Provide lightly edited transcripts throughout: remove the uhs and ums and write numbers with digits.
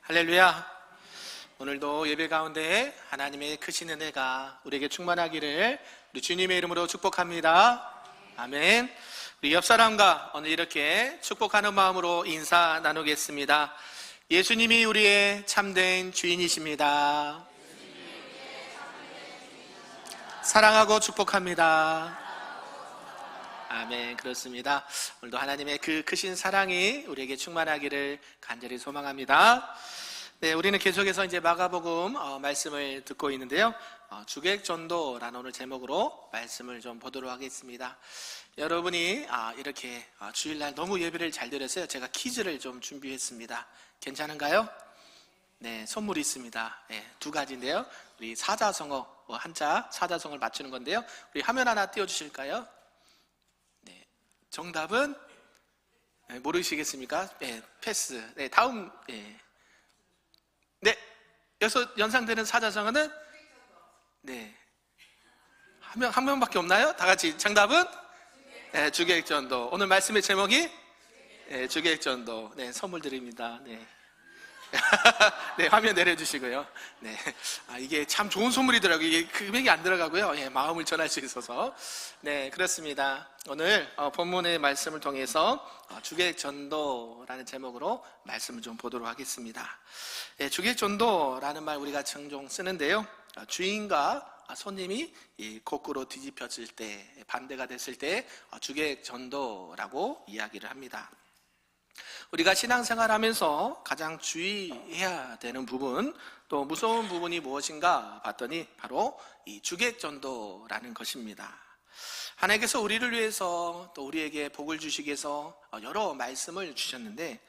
할렐루야. 오늘도 예배 가운데 하나님의 크신 은혜가 우리에게 충만하기를 우리 주님의 이름으로 축복합니다. 아멘. 우리 옆 사람과 오늘 이렇게 축복하는 마음으로 인사 나누겠습니다. 예수님이 우리의 참된 주인이십니다. 사랑하고 축복합니다. 아멘. 그렇습니다. 오늘도 하나님의 그 크신 사랑이 우리에게 충만하기를 간절히 소망합니다. 네, 우리는 계속해서 이제 마가복음 말씀을 듣고 있는데요. 주객전도라는 오늘 제목으로 말씀을 좀 보도록 하겠습니다. 여러분이 이렇게 주일날 너무 예배를 잘 드려서요. 제가 퀴즈를 좀 준비했습니다. 괜찮은가요? 네, 선물이 있습니다. 네, 두 가지인데요. 우리 사자성어, 한자 사자성어를 맞추는 건데요. 우리 화면 하나 띄워주실까요? 정답은 모르시겠습니까? 네, 패스. 네, 다음. 네, 여기서 연상되는 사자성어는 한 명밖에 없나요? 다 같이 정답은 주객전도. 오늘 말씀의 제목이 주객전도. 네, 선물 드립니다. 네. 네, 화면 내려주시고요. 네, 이게 참 좋은 선물이더라고요. 이게 금액이 안 들어가고요. 마음을 전할 수 있어서. 네, 그렇습니다. 오늘 본문의 말씀을 통해서 주객전도라는 제목으로 말씀을 좀 보도록 하겠습니다. 주객전도라는 말 우리가 종종 쓰는데요. 주인과 손님이 거꾸로 뒤집혀질 때, 반대가 됐을 때 주객전도라고 이야기를 합니다. 우리가 신앙생활 하면서 가장 주의해야 되는 부분, 또 무서운 부분이 무엇인가 봤더니 바로 이 주객전도라는 것입니다. 하나님께서 우리를 위해서 또 우리에게 복을 주시기 위해서 여러 말씀을 주셨는데,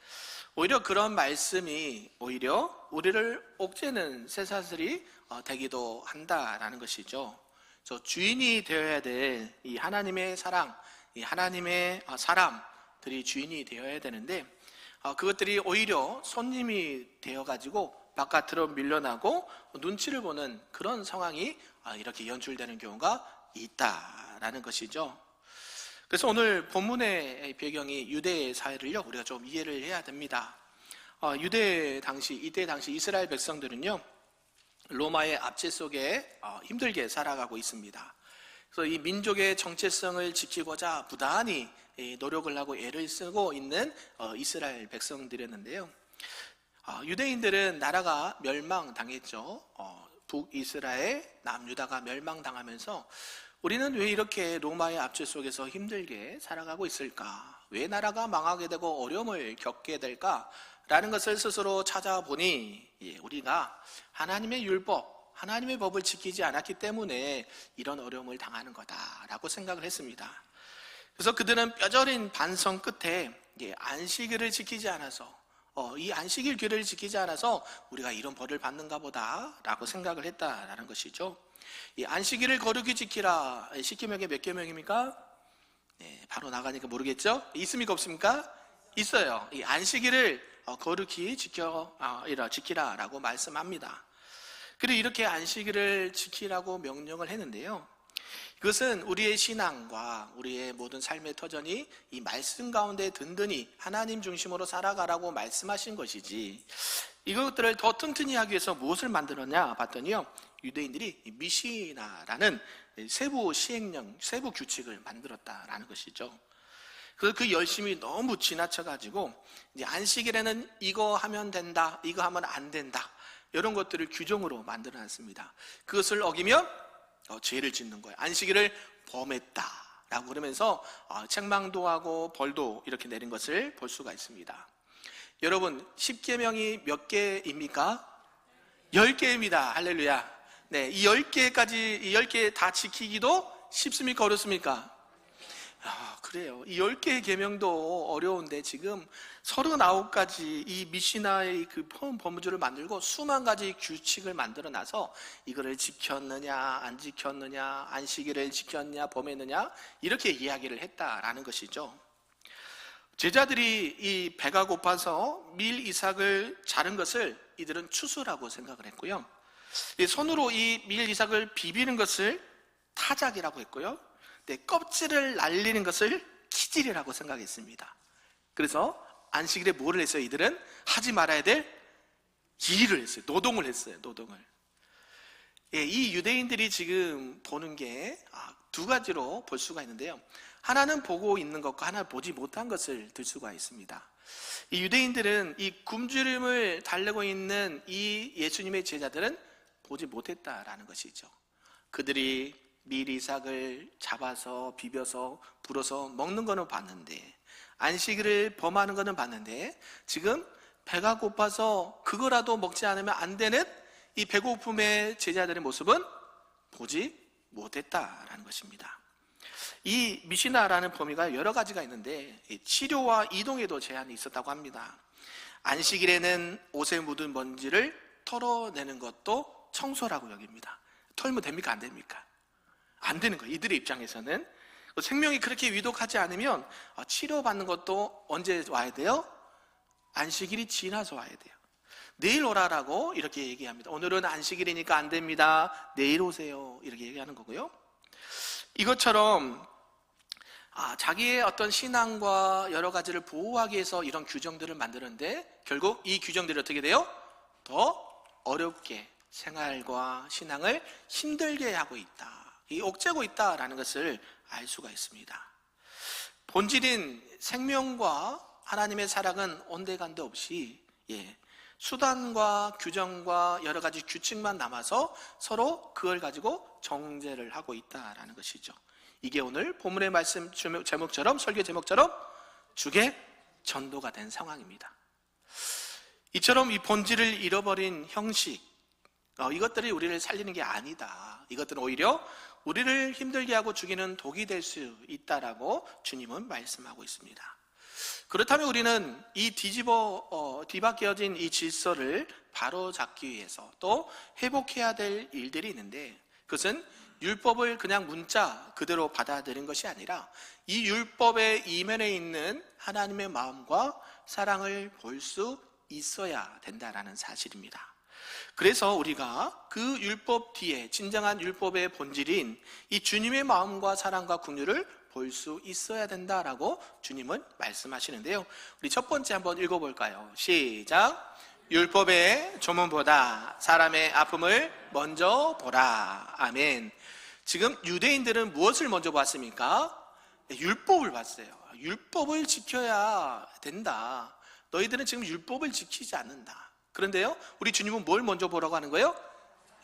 오히려 그런 말씀이 오히려 우리를 옥죄는 쇠사슬이 되기도 한다라는 것이죠. 저 주인이 되어야 될 이 하나님의 사랑, 이 하나님의 사람들이 주인이 되어야 되는데, 그것들이 오히려 손님이 되어가지고 바깥으로 밀려나고 눈치를 보는 그런 상황이 이렇게 연출되는 경우가 있다라는 것이죠. 그래서 오늘 본문의 배경이 유대 사회를요, 우리가 좀 이해를 해야 됩니다. 이때 당시 이스라엘 백성들은요, 로마의 압제 속에 힘들게 살아가고 있습니다. 그래서 이 민족의 정체성을 지키고자 부단히 노력을 하고 애를 쓰고 있는 이스라엘 백성들이었는데요. 유대인들은 나라가 멸망당했죠. 북이스라엘, 남유다가 멸망당하면서 우리는 왜 이렇게 로마의 압제 속에서 힘들게 살아가고 있을까? 왜 나라가 망하게 되고 어려움을 겪게 될까? 라는 것을 스스로 찾아보니 우리가 하나님의 율법, 하나님의 법을 지키지 않았기 때문에 이런 어려움을 당하는 거다라고 생각을 했습니다. 그래서 그들은 뼈저린 반성 끝에 안식일을 지키지 않아서, 이 안식일 규례를 지키지 않아서 우리가 이런 벌을 받는가 보다라고 생각을 했다라는 것이죠. 이 안식일을 거룩히 지키라, 십계명의 몇 계명입니까? 네, 바로 나가니까 모르겠죠? 있습니까, 없습니까? 있어요. 이 안식일을 거룩히 지키라라고 말씀합니다. 그리고 이렇게 안식일을 지키라고 명령을 했는데요, 그것은 우리의 신앙과 우리의 모든 삶의 터전이 이 말씀 가운데 든든히 하나님 중심으로 살아가라고 말씀하신 것이지, 이것들을 더 튼튼히 하기 위해서 무엇을 만들었냐 봤더니요, 유대인들이 미시나라는 세부 시행령, 세부 규칙을 만들었다라는 것이죠. 그래서 그 열심이 너무 지나쳐가지고 이제 안식일에는 이거 하면 된다, 이거 하면 안 된다, 이런 것들을 규정으로 만들어놨습니다. 그것을 어기면 죄를 짓는 거예요. 안식일을 범했다라고 그러면서 책망도 하고 벌도 이렇게 내린 것을 볼 수가 있습니다. 여러분, 10계명이 몇 개입니까? 10개입니다. 할렐루야. 네, 이 10개 다 지키기도 쉽습니까? 어렵습니까? 그래요. 이 10개의 계명도 어려운데 지금 39가지 이 미시나의 그 법문주를 만들고 수만 가지 규칙을 만들어 놔서 이거를 지켰느냐 안 지켰느냐, 안식일을 지켰냐 범했느냐, 이렇게 이야기를 했다라는 것이죠. 제자들이 이 배가 고파서 밀 이삭을 자른 것을 이들은 추수라고 생각을 했고요, 손으로 이 밀 이삭을 비비는 것을 타작이라고 했고요, 껍질을 날리는 것을 키질이라고 생각했습니다. 그래서 안식일에 뭐를 했어요? 이들은 하지 말아야 될 일을 했어요. 노동을 했어요. 노동을. 예, 이 유대인들이 지금 보는 게 두 가지로 볼 수가 있는데요. 하나는 보고 있는 것과 하나는 보지 못한 것을 들 수가 있습니다. 이 유대인들은 이 굶주림을 달래고 있는 이 예수님의 제자들은 보지 못했다라는 것이죠. 그들이 밀 이삭을 잡아서 비벼서 불어서 먹는 거는 봤는데, 안식일을 범하는 거는 봤는데, 지금 배가 고파서 그거라도 먹지 않으면 안 되는 이 배고픔의 제자들의 모습은 보지 못했다라는 것입니다. 이 미시나라는 범위가 여러 가지가 있는데 치료와 이동에도 제한이 있었다고 합니다. 안식일에는 옷에 묻은 먼지를 털어내는 것도 청소라고 여깁니다. 털면 됩니까? 안 됩니까? 안 되는 거예요. 이들의 입장에서는. 생명이 그렇게 위독하지 않으면 치료받는 것도 언제 와야 돼요? 안식일이 지나서 와야 돼요. 내일 오라라고 이렇게 얘기합니다. 오늘은 안식일이니까 안 됩니다. 내일 오세요. 이렇게 얘기하는 거고요. 이것처럼 자기의 어떤 신앙과 여러 가지를 보호하기 위해서 이런 규정들을 만드는데 결국 이 규정들이 어떻게 돼요? 더 어렵게 생활과 신앙을 힘들게 하고 있다. 이 옥죄고 있다라는 것을 알 수가 있습니다. 본질인 생명과 하나님의 사랑은 온데간데 없이 수단과 규정과 여러 가지 규칙만 남아서 서로 그걸 가지고 정죄를 하고 있다라는 것이죠. 이게 오늘 본문의 말씀 제목처럼, 설교 제목처럼 죽의 전도가 된 상황입니다. 이처럼 이 본질을 잃어버린 형식, 이것들이 우리를 살리는 게 아니다. 이것들은 오히려 우리를 힘들게 하고 죽이는 독이 될 수 있다라고 주님은 말씀하고 있습니다. 그렇다면 우리는 이 뒤바뀌어진 이 질서를 바로잡기 위해서 또 회복해야 될 일들이 있는데, 그것은 율법을 그냥 문자 그대로 받아들인 것이 아니라 이 율법의 이면에 있는 하나님의 마음과 사랑을 볼 수 있어야 된다라는 사실입니다. 그래서 우리가 그 율법 뒤에 진정한 율법의 본질인 이 주님의 마음과 사랑과 긍휼을 볼 수 있어야 된다라고 주님은 말씀하시는데요. 우리 첫 번째 한번 읽어볼까요? 시작. 율법의 조문보다 사람의 아픔을 먼저 보라. 아멘. 지금 유대인들은 무엇을 먼저 봤습니까? 율법을 봤어요. 율법을 지켜야 된다. 너희들은 지금 율법을 지키지 않는다. 그런데요, 우리 주님은 뭘 먼저 보라고 하는 거예요?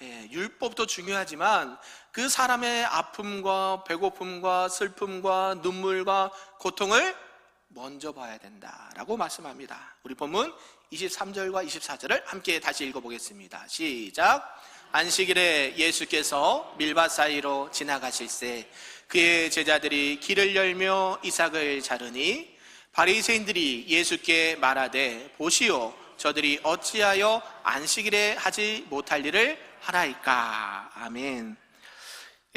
율법도 중요하지만 그 사람의 아픔과 배고픔과 슬픔과 눈물과 고통을 먼저 봐야 된다라고 말씀합니다. 우리 본문 23절과 24절을 함께 다시 읽어보겠습니다. 시작. 안식일에 예수께서 밀밭 사이로 지나가실새 그의 제자들이 길을 열며 이삭을 자르니 바리새인들이 예수께 말하되 보시오, 저들이 어찌하여 안식일에 하지 못할 일을 하나이까. 아멘.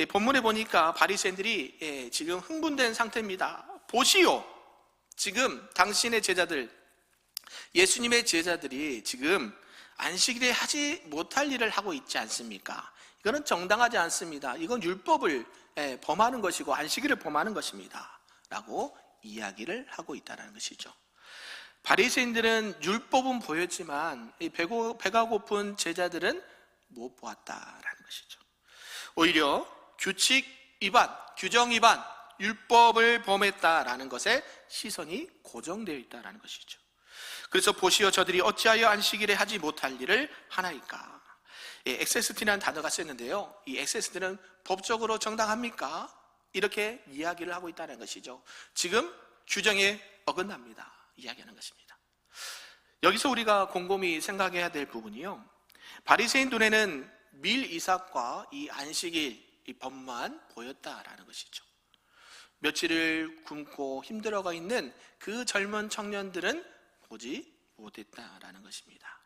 본문에 보니까 바리새인들이 지금 흥분된 상태입니다. 보시오, 지금 당신의 제자들, 예수님의 제자들이 지금 안식일에 하지 못할 일을 하고 있지 않습니까? 이거는 정당하지 않습니다. 이건 율법을 범하는 것이고 안식일을 범하는 것입니다 라고 이야기를 하고 있다는 것이죠. 바리새인들은 율법은 보였지만 배가 고픈 제자들은 못 보았다라는 것이죠. 오히려 규칙 위반, 규정 위반, 율법을 범했다라는 것에 시선이 고정되어 있다라는 것이죠. 그래서 보시오, 저들이 어찌하여 안식일에 하지 못할 일을 하나이까. 엑세스티라는 단어가 쓰였는데요, 이 엑세스티는 법적으로 정당합니까? 이렇게 이야기를 하고 있다는 것이죠. 지금 규정에 어긋납니다 이야기하는 것입니다. 여기서 우리가 곰곰이 생각해야 될 부분이요, 바리새인 눈에는 밀 이삭과 이 안식일 이 법만 보였다라는 것이죠. 며칠을 굶고 힘들어가 있는 그 젊은 청년들은 보지 못했다라는 것입니다.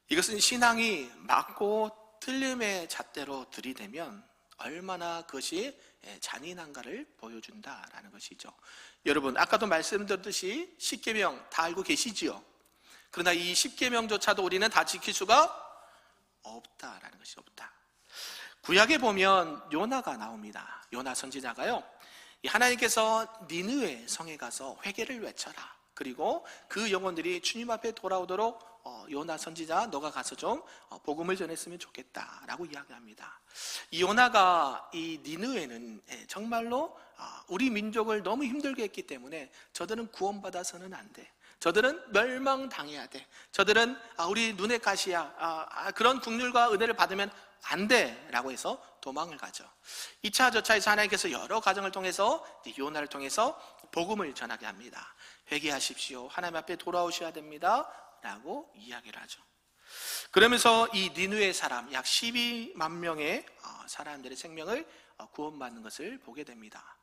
이것은 신앙이 맞고 틀림의 잣대로 들이대면 얼마나 그것이 잔인한가를 보여준다라는 것이죠. 여러분, 아까도 말씀드렸듯이 십계명 다 알고 계시지요? 그러나 이 십계명조차도 우리는 다 지킬 수가 없다라는 것이 없다. 구약에 보면 요나가 나옵니다. 요나 선지자가요, 하나님께서 니느웨 성에 가서 회개를 외쳐라, 그리고 그 영혼들이 주님 앞에 돌아오도록 요나 선지자 너가 가서 좀 복음을 전했으면 좋겠다라고 이야기합니다. 이 요나가 이 니느웨는 정말로 우리 민족을 너무 힘들게 했기 때문에 저들은 구원받아서는 안 돼. 저들은 멸망당해야 돼. 저들은 우리 눈의 가시야. 그런 국률과 은혜를 받으면 안 돼 라고 해서 도망을 가죠. 2차 저차에서 하나님께서 여러 과정을 통해서 요나를 통해서 복음을 전하게 합니다. 회개하십시오. 하나님 앞에 돌아오셔야 됩니다 라고 이야기를 하죠. 그러면서 이 니느웨 사람 약 12만 명의 사람들의 생명을 구원받는 것을 보게 됩니다.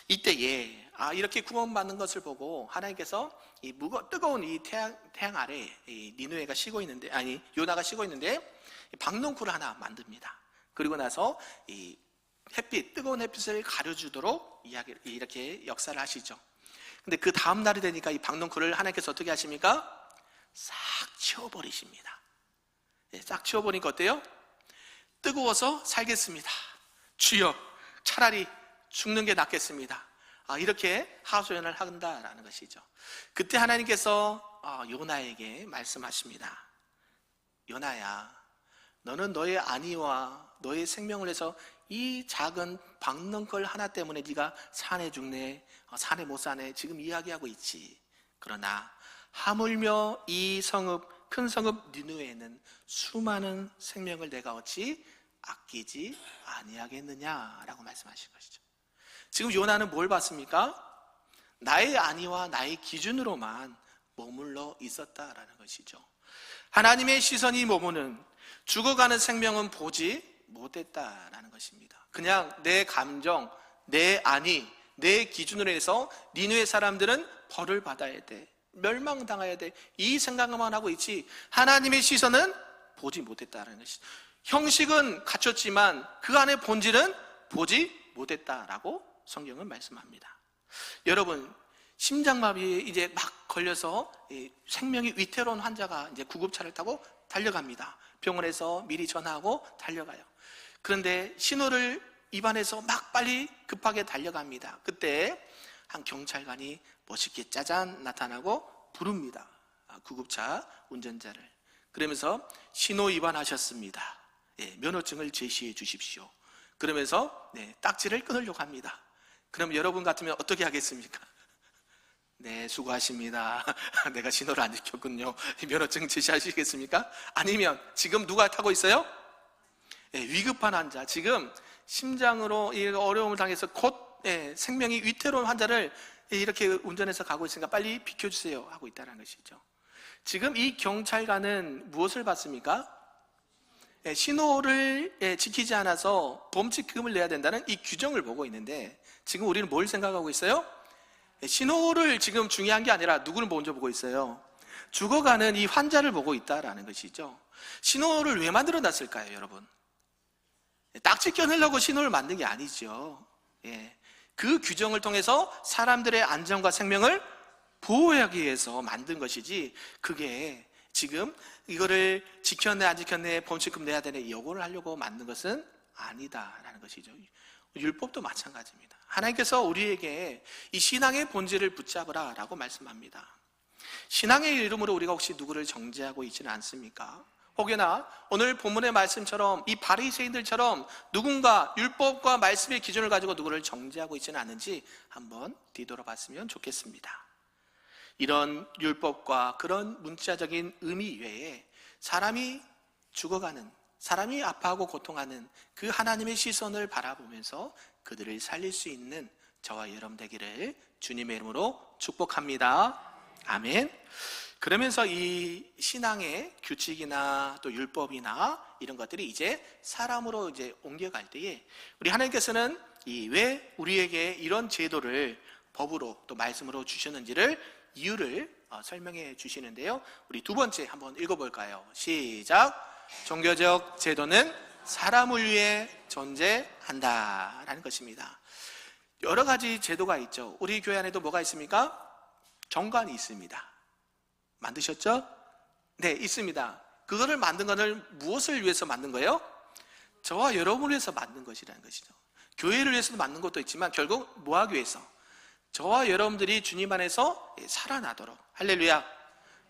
이때에 이렇게 구원받는 것을 보고 하나님께서 이 뜨거운 이 태양 아래 이 니느웨가 쉬고 있는데 요나가 쉬고 있는데 박농쿨을 하나 만듭니다. 그리고 나서 이 뜨거운 햇빛을 가려주도록 이렇게 역사를 하시죠. 근데 그 다음 날이 되니까 이 박농쿨을 하나님께서 어떻게 하십니까? 싹 치워버리십니다. 싹 치워버리니까 어때요? 뜨거워서 살겠습니다. 주여, 차라리 죽는 게 낫겠습니다. 이렇게 하소연을 한다라는 것이죠. 그때 하나님께서 요나에게 말씀하십니다. 요나야, 너는 너의 안위와 너의 생명을 위해서 이 작은 박능걸 하나 때문에 네가 산에 죽네, 산에 못 사네 지금 이야기하고 있지. 그러나 하물며 이 큰 성읍 니느웨에는 수많은 생명을 내가 어찌 아끼지 아니하겠느냐라고 말씀하신 것이죠. 지금 요나는 뭘 봤습니까? 나의 안위와 나의 기준으로만 머물러 있었다라는 것이죠. 하나님의 시선이 머무는 죽어가는 생명은 보지 못했다라는 것입니다. 그냥 내 감정, 내 안위, 내 기준으로 해서 니느웨 사람들은 벌을 받아야 돼, 멸망당해야 돼, 이 생각만 하고 있지 하나님의 시선은 보지 못했다라는 것이죠. 형식은 갖췄지만 그 안의 본질은 보지 못했다라고 성경은 말씀합니다. 여러분, 심장마비에 이제 막 걸려서 생명이 위태로운 환자가 이제 구급차를 타고 달려갑니다. 병원에서 미리 전화하고 달려가요. 그런데 신호를 입안해서 막 빨리 급하게 달려갑니다. 그때 한 경찰관이 멋있게 짜잔 나타나고 부릅니다. 구급차 운전자를. 그러면서 신호 위반하셨습니다. 면허증을 제시해 주십시오. 그러면서 딱지를 끊으려고 합니다. 그럼 여러분 같으면 어떻게 하겠습니까? 네, 수고하십니다. 내가 신호를 안 지켰군요. 면허증 제시하시겠습니까? 아니면 지금 누가 타고 있어요? 위급한 환자, 지금 심장으로 어려움을 당해서 곧 생명이 위태로운 환자를 이렇게 운전해서 가고 있으니까 빨리 비켜주세요 하고 있다는 것이죠. 지금 이 경찰관은 무엇을 받습니까? 신호를 지키지 않아서 범칙금을 내야 된다는 이 규정을 보고 있는데, 지금 우리는 뭘 생각하고 있어요? 신호를 지금 중요한 게 아니라 누구를 먼저 보고 있어요? 죽어가는 이 환자를 보고 있다라는 것이죠. 신호를 왜 만들어 놨을까요, 여러분? 딱지 껴내려고 신호를 만든 게 아니죠. 그 규정을 통해서 사람들의 안전과 생명을 보호하기 위해서 만든 것이지, 그게 지금 이거를 지켰네 안 지켰네 범칙금 내야 되네 요거를 하려고 만든 것은 아니다라는 것이죠. 율법도 마찬가지입니다. 하나님께서 우리에게 이 신앙의 본질을 붙잡으라 라고 말씀합니다. 신앙의 이름으로 우리가 혹시 누구를 정죄하고 있지는 않습니까? 혹여나 오늘 본문의 말씀처럼 이 바리새인들처럼 누군가 율법과 말씀의 기준을 가지고 누구를 정죄하고 있지는 않은지 한번 뒤돌아봤으면 좋겠습니다. 이런 율법과 그런 문자적인 의미 외에 사람이 죽어가는, 사람이 아파하고 고통하는 그 하나님의 시선을 바라보면서 그들을 살릴 수 있는 저와 여러분 되기를 주님의 이름으로 축복합니다. 아멘. 그러면서 이 신앙의 규칙이나 또 율법이나 이런 것들이 이제 사람으로 이제 옮겨갈 때에 우리 하나님께서는 왜 우리에게 이런 제도를 법으로 또 말씀으로 주셨는지를 이유를 설명해 주시는데요. 우리 두 번째 한번 읽어볼까요? 시작. 종교적 제도는 사람을 위해 존재한다라는 것입니다. 여러 가지 제도가 있죠. 우리 교회 안에도 뭐가 있습니까? 정관이 있습니다. 만드셨죠? 네, 있습니다. 그거를 만든 것을 무엇을 위해서 만든 거예요? 저와 여러분을 위해서 만든 것이라는 것이죠. 교회를 위해서 만든 것도 있지만 결국 뭐 하기 위해서? 저와 여러분들이 주님 안에서 살아나도록, 할렐루야,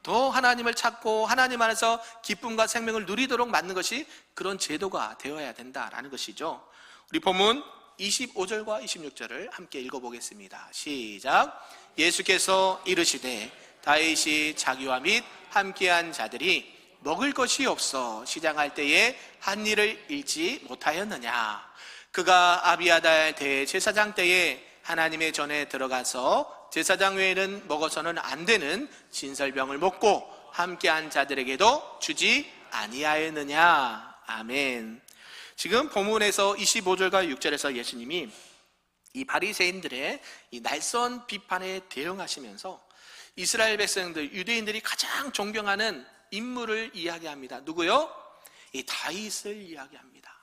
더 하나님을 찾고 하나님 안에서 기쁨과 생명을 누리도록 만든 것이 그런 제도가 되어야 된다라는 것이죠. 우리 본문 25절과 26절을 함께 읽어보겠습니다. 시작. 예수께서 이르시되 다윗이 자기와 및 함께한 자들이 먹을 것이 없어 시장할 때에 한 일을 잃지 못하였느냐. 그가 아비아달 대제사장 때에 하나님의 전에 들어가서 제사장 외에는 먹어서는 안 되는 진설병을 먹고 함께한 자들에게도 주지 아니하였느냐. 아멘. 지금 본문에서 25절과 6절에서 예수님이 이 바리새인들의 이 날선 비판에 대응하시면서 이스라엘 백성들, 유대인들이 가장 존경하는 인물을 이야기합니다. 누구요? 이 다윗을 이야기합니다.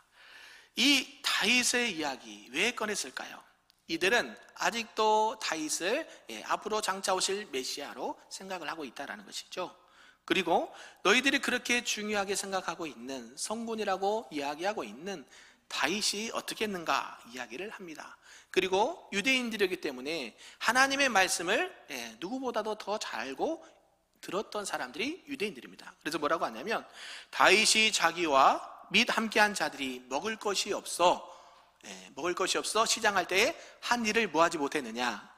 이 다윗의 이야기 왜 꺼냈을까요? 이들은 아직도 다윗을 앞으로 장차 오실 메시아로 생각을 하고 있다는 것이죠. 그리고 너희들이 그렇게 중요하게 생각하고 있는 성군이라고 이야기하고 있는 다윗이 어떻게 했는가 이야기를 합니다. 그리고 유대인들이기 때문에 하나님의 말씀을 누구보다도 더 잘 알고 들었던 사람들이 유대인들입니다. 그래서 뭐라고 하냐면 다윗이 자기와 및 함께한 자들이 먹을 것이 없어 시장할 때에 한 일을 뭐하지 못했느냐?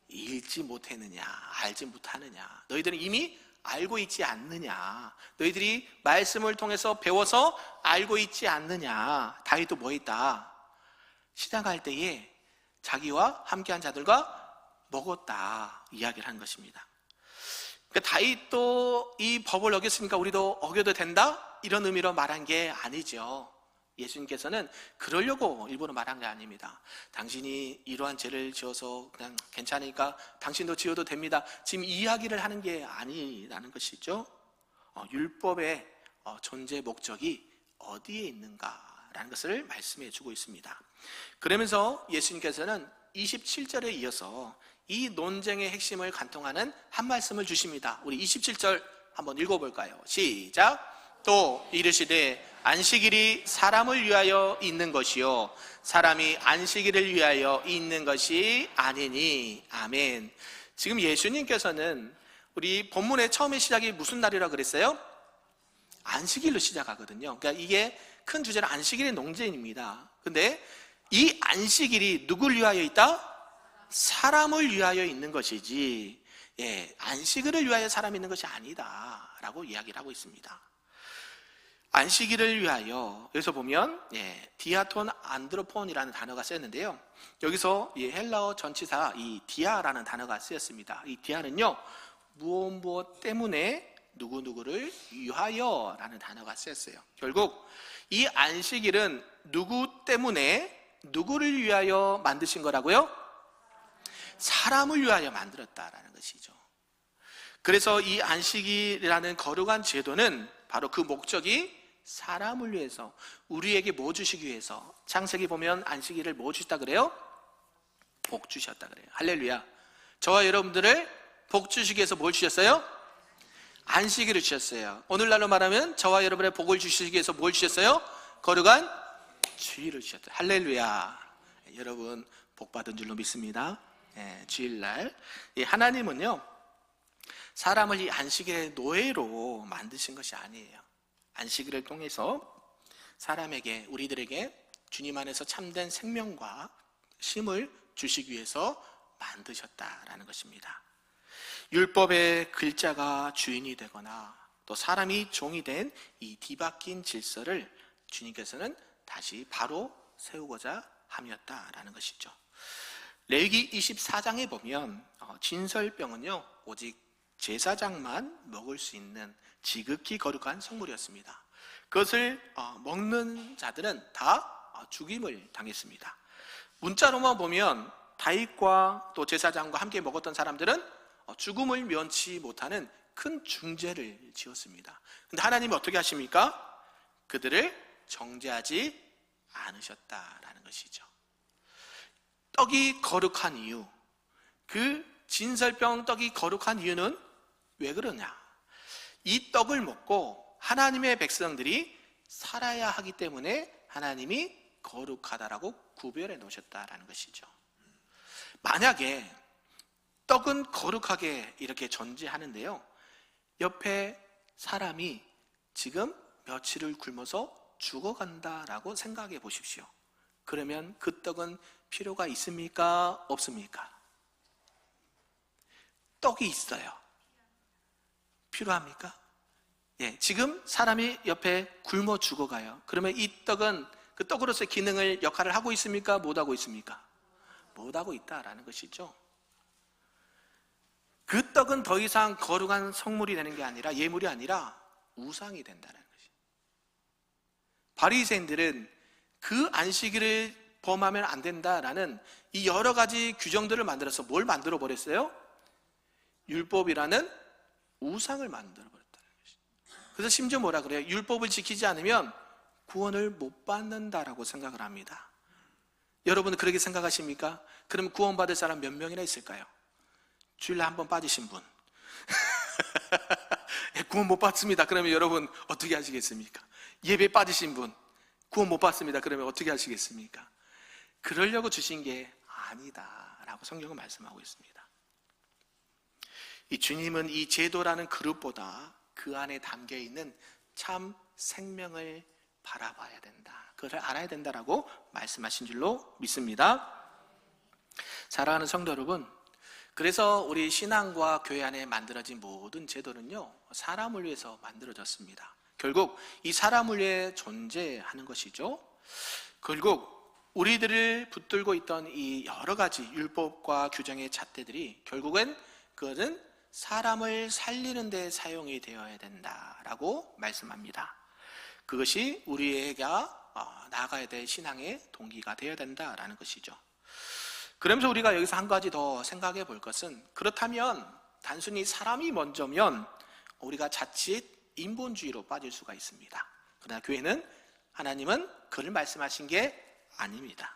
읽지 못했느냐? 알지 못하느냐? 너희들은 이미 알고 있지 않느냐? 너희들이 말씀을 통해서 배워서 알고 있지 않느냐? 다윗도 뭐 했다? 시장할 때에 자기와 함께한 자들과 먹었다 이야기를 한 것입니다. 그러니까 다윗도 이 법을 어겼으니까 우리도 어겨도 된다? 이런 의미로 말한 게 아니죠. 예수님께서는 그러려고 일부러 말한 게 아닙니다. 당신이 이러한 죄를 지어서 그냥 괜찮으니까 당신도 지어도 됩니다. 지금 이 이야기를 하는 게 아니라는 것이죠. 율법의 존재 목적이 어디에 있는가라는 것을 말씀해 주고 있습니다. 그러면서 예수님께서는 27절에 이어서 이 논쟁의 핵심을 관통하는 한 말씀을 주십니다. 우리 27절 한번 읽어볼까요? 시작. 또 이르시되 안식일이 사람을 위하여 있는 것이요 사람이 안식일을 위하여 있는 것이 아니니. 아멘. 지금 예수님께서는 우리 본문의 처음에 시작이 무슨 날이라고 그랬어요? 안식일로 시작하거든요. 그러니까 이게 큰 주제는 안식일의 논쟁입니다. 근데 이 안식일이 누굴 위하여 있다? 사람을 위하여 있는 것이지 안식일을 위하여 사람이 있는 것이 아니다 라고 이야기를 하고 있습니다. 안식일을 위하여, 여기서 보면 디아톤 안드로폰이라는 단어가 쓰였는데요, 여기서 헬라어 전치사 이 디아라는 단어가 쓰였습니다. 이 디아는요 무엇 때문에 누구누구를 위하여 라는 단어가 쓰였어요. 결국 이 안식일은 누구 때문에 누구를 위하여 만드신 거라고요? 사람을 위하여 만들었다라는 것이죠. 그래서 이 안식일이라는 거룩한 제도는 바로 그 목적이 사람을 위해서, 우리에게 뭐 주시기 위해서. 창세기 보면 안식일을 뭐 주셨다 그래요? 복 주셨다 그래요. 할렐루야. 저와 여러분들을 복 주시기 위해서 뭘 주셨어요? 안식일을 주셨어요. 오늘날로 말하면 저와 여러분의 복을 주시기 위해서 뭘 주셨어요? 거룩한 주일을 주셨어요. 할렐루야. 여러분 복 받은 줄로 믿습니다. 주일날 하나님은요 사람을 이 안식일의 노예로 만드신 것이 아니에요. 안식일을 통해서 사람에게, 우리들에게 주님 안에서 참된 생명과 쉼을 주시기 위해서 만드셨다라는 것입니다. 율법의 글자가 주인이 되거나 또 사람이 종이 된 이 뒤바뀐 질서를 주님께서는 다시 바로 세우고자 함이었다라는 것이죠. 레위기 24장에 보면 진설병은요 오직 제사장만 먹을 수 있는 지극히 거룩한 성물이었습니다. 그것을 먹는 자들은 다 죽임을 당했습니다. 문자로만 보면 다윗과 또 제사장과 함께 먹었던 사람들은 죽음을 면치 못하는 큰 중죄를 지었습니다. 그런데 하나님이 어떻게 하십니까? 그들을 정죄하지 않으셨다라는 것이죠. 떡이 거룩한 이유, 그 진설병 떡이 거룩한 이유는 왜 그러냐? 이 떡을 먹고 하나님의 백성들이 살아야 하기 때문에 하나님이 거룩하다라고 구별해 놓으셨다라는 것이죠. 만약에 떡은 거룩하게 이렇게 존재하는데요, 옆에 사람이 지금 며칠을 굶어서 죽어간다라고 생각해 보십시오. 그러면 그 떡은 필요가 있습니까? 없습니까? 떡이 있어요. 필요합니까? 예, 지금 사람이 옆에 굶어 죽어가요. 그러면 이 떡은 그 떡으로서의 기능을, 역할을 하고 있습니까? 못하고 있습니까? 못하고 있다라는 것이죠. 그 떡은 더 이상 거룩한 성물이 되는 게 아니라, 예물이 아니라 우상이 된다는 것이죠. 바리새인들은 그 안식일을 범하면 안 된다라는 이 여러 가지 규정들을 만들어서 뭘 만들어 버렸어요? 율법이라는 우상을 만들어 버렸다는 것이죠. 그래서 심지어 뭐라 그래요? 율법을 지키지 않으면 구원을 못 받는다라고 생각을 합니다. 여러분은 그렇게 생각하십니까? 그럼 구원받을 사람 몇 명이나 있을까요? 주일날 한 번 빠지신 분. 구원 못 받습니다. 그러면 여러분 어떻게 하시겠습니까? 예배 빠지신 분, 구원 못 받습니다. 그러면 어떻게 하시겠습니까? 그러려고 주신 게 아니다라고 성경은 말씀하고 있습니다. 이 주님은 이 제도라는 그릇보다 그 안에 담겨 있는 참 생명을 바라봐야 된다, 그걸 알아야 된다라고 말씀하신 줄로 믿습니다. 사랑하는 성도 여러분, 그래서 우리 신앙과 교회 안에 만들어진 모든 제도는요, 사람을 위해서 만들어졌습니다. 결국 이 사람을 위해 존재하는 것이죠. 결국 우리들을 붙들고 있던 이 여러 가지 율법과 규정의 잣대들이 결국엔 그것은 사람을 살리는 데 사용이 되어야 된다라고 말씀합니다. 그것이 우리가 나아가야 될 신앙의 동기가 되어야 된다라는 것이죠. 그러면서 우리가 여기서 한 가지 더 생각해 볼 것은, 그렇다면 단순히 사람이 먼저면 우리가 자칫 인본주의로 빠질 수가 있습니다. 그러나 교회는, 하나님은 그를 말씀하신 게 아닙니다.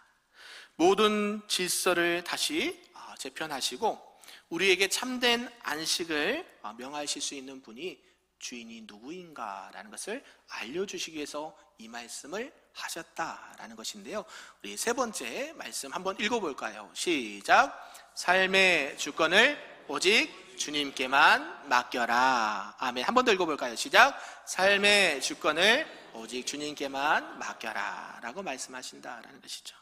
모든 질서를 다시 재편하시고 우리에게 참된 안식을 명하실 수 있는 분이 주인이 누구인가라는 것을 알려주시기 위해서 이 말씀을 하셨다라는 것인데요, 우리 세 번째 말씀 한번 읽어볼까요? 시작. 삶의 주권을 오직 주님께만 맡겨라. 아멘. 한 번 더 읽어볼까요? 시작. 삶의 주권을 오직 주님께만 맡겨라 라고 말씀하신다라는 것이죠.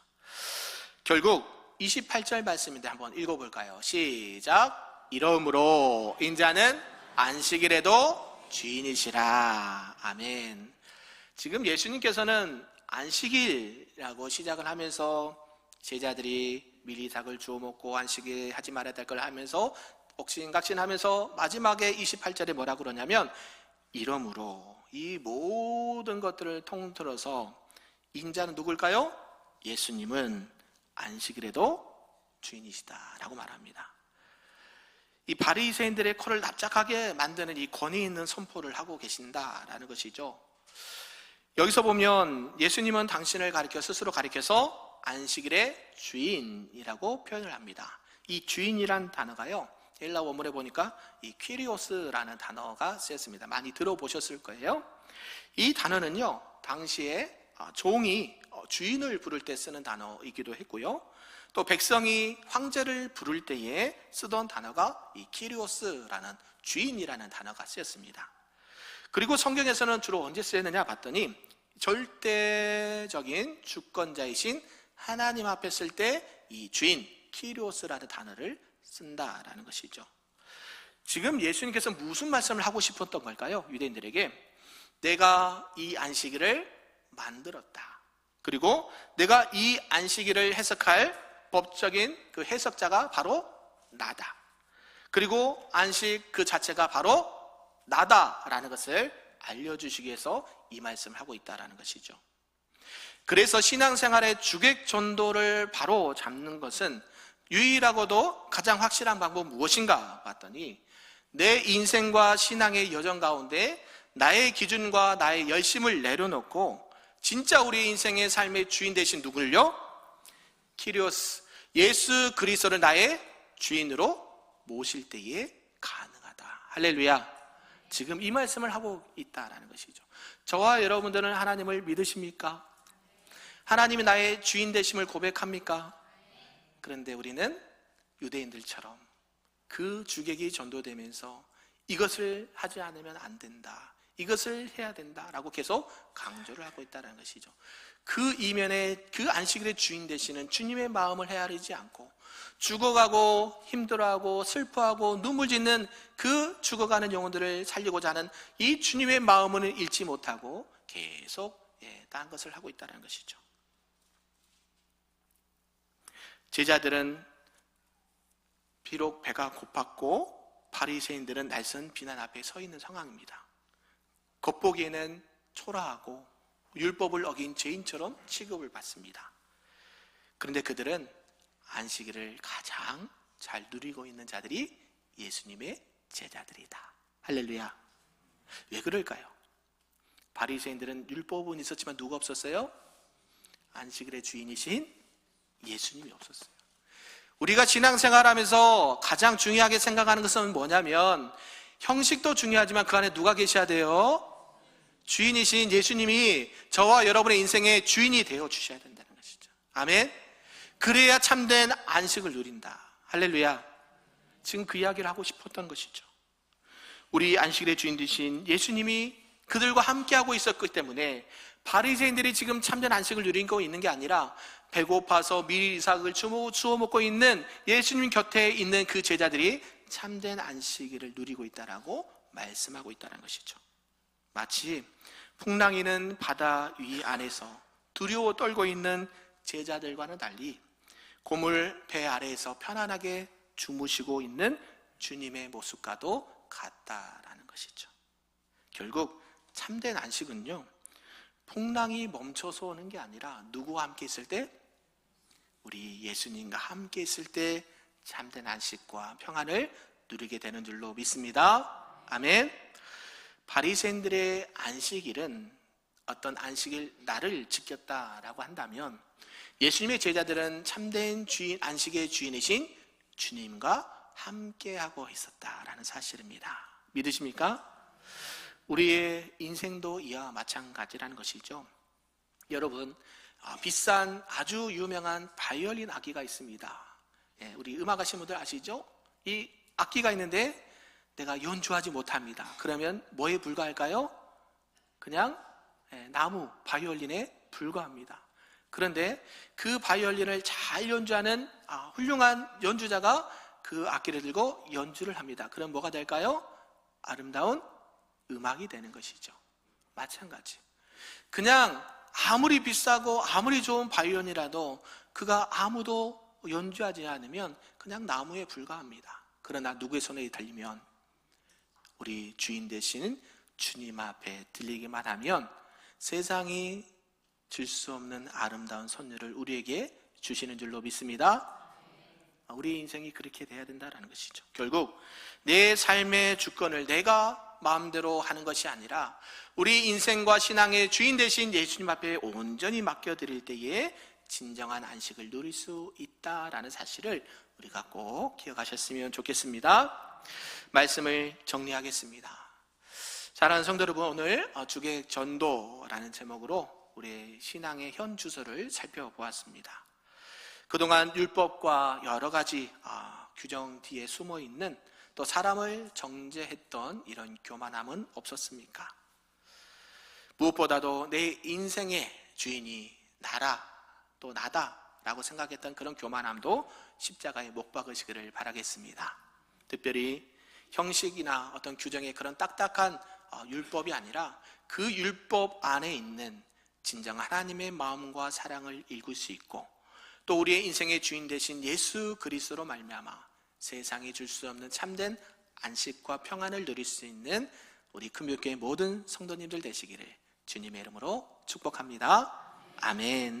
결국 28절 말씀인데 한번 읽어볼까요? 시작. 이러므로 인자는 안식일에도 주인이시라. 아멘. 지금 예수님께서는 안식일이라고 시작을 하면서 제자들이 미리 닭을 주워 먹고 안식일 하지 말아야 될 걸 하면서 옥신각신하면서 마지막에 28절에 뭐라 그러냐면, 이러므로 이 모든 것들을 통틀어서 인자는 누굴까요? 예수님은 안식일에도 주인이시다라고 말합니다. 이 바리새인들의 코를 납작하게 만드는 이 권위 있는 선포를 하고 계신다라는 것이죠. 여기서 보면 예수님은 당신을 스스로 가리켜서 안식일의 주인이라고 표현을 합니다. 이 주인이란 단어가요, 헬라 원문에 보니까 이 퀴리오스라는 단어가 쓰였습니다. 많이 들어보셨을 거예요. 이 단어는요, 당시에 종이 주인을 부를 때 쓰는 단어이기도 했고요, 또 백성이 황제를 부를 때에 쓰던 단어가 이 키리오스라는 주인이라는 단어가 쓰였습니다. 그리고 성경에서는 주로 언제 쓰였느냐 봤더니 절대적인 주권자이신 하나님 앞에 쓸 때 이 주인 키리오스라는 단어를 쓴다라는 것이죠. 지금 예수님께서 무슨 말씀을 하고 싶었던 걸까요? 유대인들에게 내가 이 안식일을 만들었다, 그리고 내가 이 안식일을 해석할 법적인 그 해석자가 바로 나다, 그리고 안식 그 자체가 바로 나다라는 것을 알려주시기 위해서 이 말씀을 하고 있다는 것이죠. 그래서 신앙생활의 주객 전도를 바로 잡는 것은 유일하고도 가장 확실한 방법은 무엇인가 봤더니, 내 인생과 신앙의 여정 가운데 나의 기준과 나의 열심을 내려놓고 진짜 우리 인생의 삶의 주인 되신 누굴요? 키리오스, 예수 그리스도를 나의 주인으로 모실 때에 가능하다. 할렐루야. 지금 이 말씀을 하고 있다라는 것이죠. 저와 여러분들은 하나님을 믿으십니까? 하나님이 나의 주인 되심을 고백합니까? 그런데 우리는 유대인들처럼 그 주객이 전도되면서 이것을 하지 않으면 안 된다, 이것을 해야 된다라고 계속 강조를 하고 있다는 것이죠. 그 이면에 그 안식일의 주인 되시는 주님의 마음을 헤아리지 않고 죽어가고 힘들어하고 슬퍼하고 눈물 짓는 그 죽어가는 영혼들을 살리고자 하는 이 주님의 마음을 잃지 못하고 계속 다른 것을 하고 있다는 것이죠. 제자들은 비록 배가 고팠고 바리새인들은 날선 비난 앞에 서 있는 상황입니다. 겉보기에는 초라하고 율법을 어긴 죄인처럼 취급을 받습니다. 그런데 그들은 안식일을 가장 잘 누리고 있는 자들이 예수님의 제자들이다. 할렐루야. 왜 그럴까요? 바리새인들은 율법은 있었지만 누가 없었어요? 안식일의 주인이신 예수님이 없었어요. 우리가 신앙생활하면서 가장 중요하게 생각하는 것은 뭐냐면, 형식도 중요하지만 그 안에 누가 계셔야 돼요? 주인이신 예수님이 저와 여러분의 인생의 주인이 되어 주셔야 된다는 것이죠. 아멘. 그래야 참된 안식을 누린다. 할렐루야. 지금 그 이야기를 하고 싶었던 것이죠. 우리 안식일의 주인 되신 예수님이 그들과 함께하고 있었기 때문에 바리새인들이 지금 참된 안식을 누리고 있는 게 아니라 배고파서 밀이삭을 주워 먹고 있는 예수님 곁에 있는 그 제자들이 참된 안식일을 누리고 있다라고 말씀하고 있다는 것이죠. 마치 풍랑이는 바다 위 안에서 두려워 떨고 있는 제자들과는 달리 고물 배 아래에서 편안하게 주무시고 있는 주님의 모습과도 같다라는 것이죠. 결국 참된 안식은요, 풍랑이 멈춰서 오는 게 아니라 누구와 함께 있을 때? 우리 예수님과 함께 있을 때 참된 안식과 평안을 누리게 되는 줄로 믿습니다. 아멘. 바리새인들의 안식일은 어떤 안식일 날을 지켰다라고 한다면, 예수님의 제자들은 참된 주인, 안식의 주인이신 주님과 함께하고 있었다라는 사실입니다. 믿으십니까? 우리의 인생도 이와 마찬가지라는 것이죠. 여러분, 비싼 아주 유명한 바이올린 악기가 있습니다. 우리 음악하시는 분들 아시죠? 이 악기가 있는데 내가 연주하지 못합니다. 그러면 뭐에 불과할까요? 그냥 나무 바이올린에 불과합니다. 그런데 그 바이올린을 잘 연주하는 훌륭한 연주자가 그 악기를 들고 연주를 합니다. 그럼 뭐가 될까요? 아름다운 음악이 되는 것이죠. 마찬가지. 그냥 아무리 비싸고 아무리 좋은 바이올린이라도 그가 아무도 연주하지 않으면 그냥 나무에 불과합니다. 그러나 누구의 손에 달리면, 우리 주인 되시는 주님 앞에 들리기만 하면 세상이 줄 수 없는 아름다운 선율을 우리에게 주시는 줄로 믿습니다. 우리 인생이 그렇게 돼야 된다는 것이죠. 결국 내 삶의 주권을 내가 마음대로 하는 것이 아니라 우리 인생과 신앙의 주인 되신 예수님 앞에 온전히 맡겨드릴 때에 진정한 안식을 누릴 수 있다라는 사실을 우리가 꼭 기억하셨으면 좋겠습니다. 말씀을 정리하겠습니다. 사랑하는 성도 여러분, 오늘 주객 전도라는 제목으로 우리의 신앙의 현 주소를 살펴보았습니다. 그동안 율법과 여러 가지 규정 뒤에 숨어 있는, 또 사람을 정죄했던 이런 교만함은 없었습니까? 무엇보다도 내 인생의 주인이 또 나다라고 생각했던 그런 교만함도 십자가에 못 박으시기를 바라겠습니다. 특별히 형식이나 어떤 규정의 그런 딱딱한 율법이 아니라 그 율법 안에 있는 진정 하나님의 마음과 사랑을 읽을 수 있고, 또 우리의 인생의 주인 되신 예수 그리스도로 말미암아 세상이 줄 수 없는 참된 안식과 평안을 누릴 수 있는 우리 금요교회 모든 성도님들 되시기를 주님의 이름으로 축복합니다. 아멘.